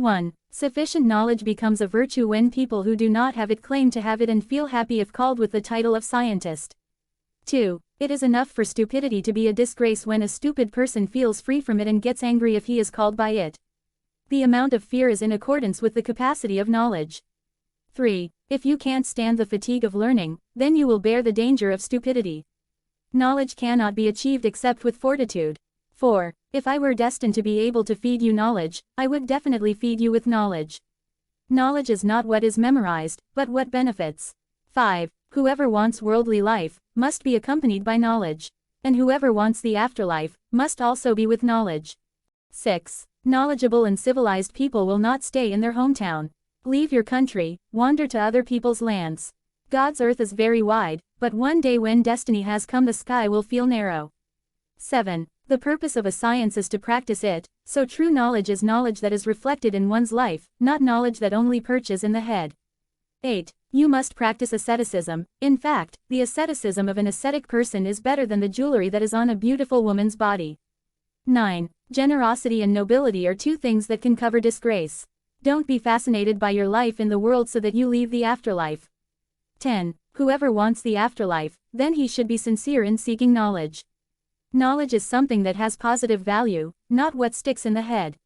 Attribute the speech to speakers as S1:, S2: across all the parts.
S1: 1. Sufficient knowledge becomes a virtue when people who do not have it claim to have it and feel happy if called with the title of scientist. 2. It is enough for stupidity to be a disgrace when a stupid person feels free from it and gets angry if he is called by it. The amount of fear is in accordance with the capacity of knowledge. 3. If you can't stand the fatigue of learning, then you will bear the danger of stupidity. Knowledge cannot be achieved except with fortitude. 4. If I were destined to be able to feed you knowledge, I would definitely feed you with knowledge. Knowledge is not what is memorized, but what benefits. 5. Whoever wants worldly life, must be accompanied by knowledge. And whoever wants the afterlife, must also be with knowledge. 6. Knowledgeable and civilized people will not stay in their hometown. Leave your country, wander to other people's lands. God's earth is very wide, but one day when destiny has come the sky will feel narrow. 7. The purpose of a science is to practice it, so true knowledge is knowledge that is reflected in one's life, not knowledge that only perches in the head. 8. You must practice asceticism. In fact, the asceticism of an ascetic person is better than the jewelry that is on a beautiful woman's body. 9. Generosity and nobility are two things that can cover disgrace. Don't be fascinated by your life in the world so that you leave the afterlife. 10. Whoever wants the afterlife, then he should be sincere in seeking knowledge. Knowledge is something that has positive value, not what sticks in the head.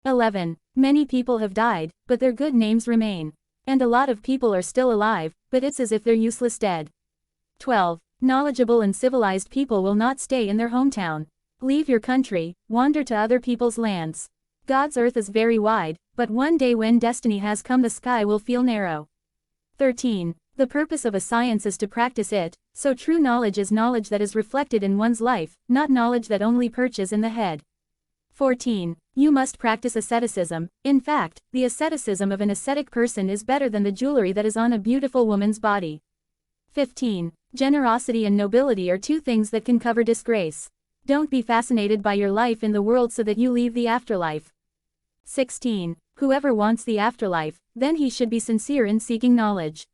S1: 11. Many people have died, but their good names remain. And a lot of people are still alive, but it's as if they're useless dead. 12. Knowledgeable and civilized people will not stay in their hometown. Leave your country, wander to other people's lands. God's earth is very wide, but one day when destiny has come the sky will feel narrow. 13. The purpose of a science is to practice it, so true knowledge is knowledge that is reflected in one's life, not knowledge that only perches in the head. 14. You must practice asceticism. In fact, the asceticism of an ascetic person is better than the jewelry that is on a beautiful woman's body. 15. Generosity and nobility are two things that can cover disgrace. Don't be fascinated by your life in the world so that you leave the afterlife. 16. Whoever wants the afterlife, then he should be sincere in seeking knowledge.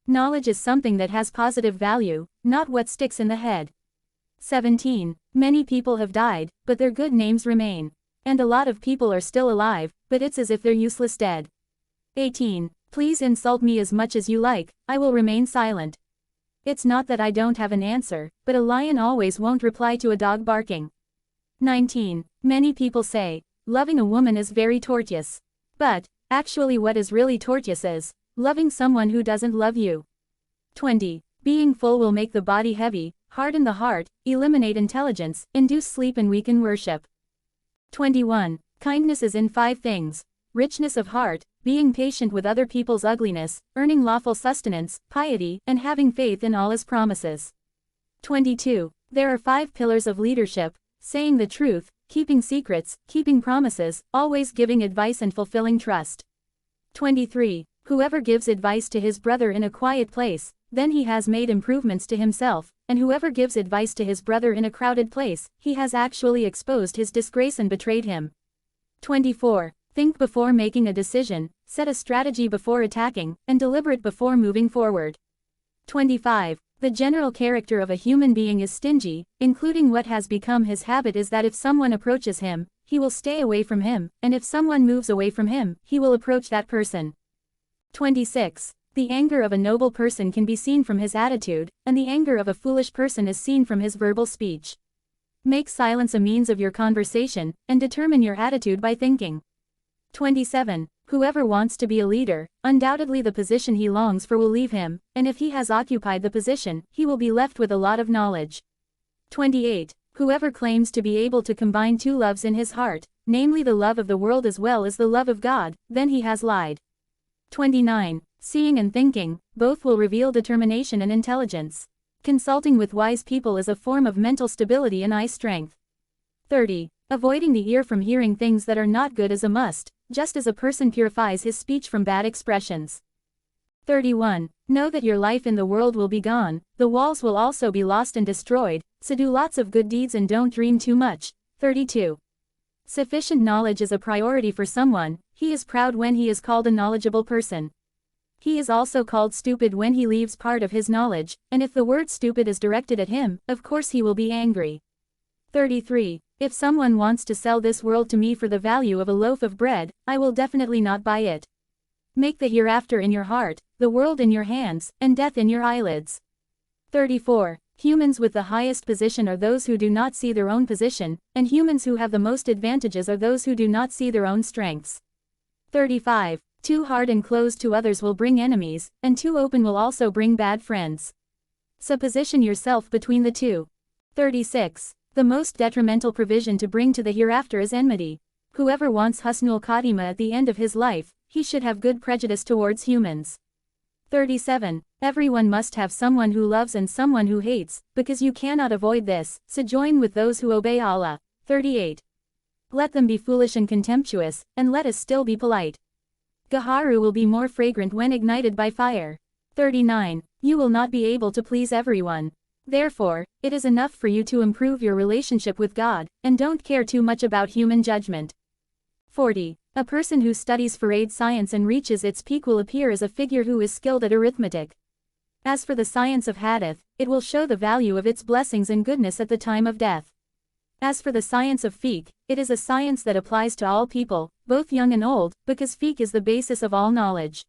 S1: Knowledge is something that has positive value, not what sticks in the head. 17. Many people have died, but their good names remain. And a lot of people are still alive, but it's as if they're useless dead. 18. Please insult me as much as you like, I will remain silent. It's not that I don't have an answer, but a lion always won't reply to a dog barking. 19. Many people say, loving a woman is very tortuous. But, actually what is really tortuous is, loving someone who doesn't love you. 20. Being full will make the body heavy, harden the heart, eliminate intelligence, induce sleep and weaken worship. 21. Kindness is in 5 things: richness of heart, being patient with other people's ugliness, earning lawful sustenance, piety, and having faith in all his promises. 22. There are 5 pillars of leadership: saying the truth, keeping secrets, keeping promises, always giving advice and fulfilling trust. 23. Whoever gives advice to his brother in a quiet place, then he has made improvements to himself, and whoever gives advice to his brother in a crowded place, he has actually exposed his disgrace and betrayed him. 24. Think before making a decision, set a strategy before attacking, and deliberate before moving forward. 25. The general character of a human being is stingy, including what has become his habit is that if someone approaches him, he will stay away from him, and if someone moves away from him, he will approach that person. 26. The anger of a noble person can be seen from his attitude, and the anger of a foolish person is seen from his verbal speech. Make silence a means of your conversation, and determine your attitude by thinking. 27. Whoever wants to be a leader, undoubtedly the position he longs for will leave him, and if he has occupied the position, he will be left with a lot of knowledge. 28. Whoever claims to be able to combine 2 loves in his heart, namely the love of the world as well as the love of God, then he has lied. 29. Seeing and thinking, both will reveal determination and intelligence. Consulting with wise people is a form of mental stability and eye strength. 30. Avoiding the ear from hearing things that are not good is a must, just as a person purifies his speech from bad expressions. 31. Know that your life in the world will be gone, the walls will also be lost and destroyed, so do lots of good deeds and don't dream too much. 32. Sufficient knowledge is a priority for someone, he is proud when he is called a knowledgeable person. He is also called stupid when he leaves part of his knowledge, and if the word stupid is directed at him, of course he will be angry. 33. If someone wants to sell this world to me for the value of a loaf of bread, I will definitely not buy it. Make the hereafter in your heart, the world in your hands, and death in your eyelids. 34. Humans with the highest position are those who do not see their own position, and humans who have the most advantages are those who do not see their own strengths. 35. Too hard and closed to others will bring enemies, and too open will also bring bad friends. So position yourself between the two. 36. The most detrimental provision to bring to the hereafter is enmity. Whoever wants husnul khatima at the end of his life, he should have good prejudice towards humans. 37. Everyone must have someone who loves and someone who hates, because you cannot avoid this, so join with those who obey Allah. 38. Let them be foolish and contemptuous, and let us still be polite. Gaharu will be more fragrant when ignited by fire. 39. You will not be able to please everyone. Therefore, it is enough for you to improve your relationship with God, and don't care too much about human judgment. 40. A person who studies Farade science and reaches its peak will appear as a figure who is skilled at arithmetic. As for the science of hadith, it will show the value of its blessings and goodness at the time of death. As for the science of fiqh, it is a science that applies to all people, both young and old, because fiqh is the basis of all knowledge.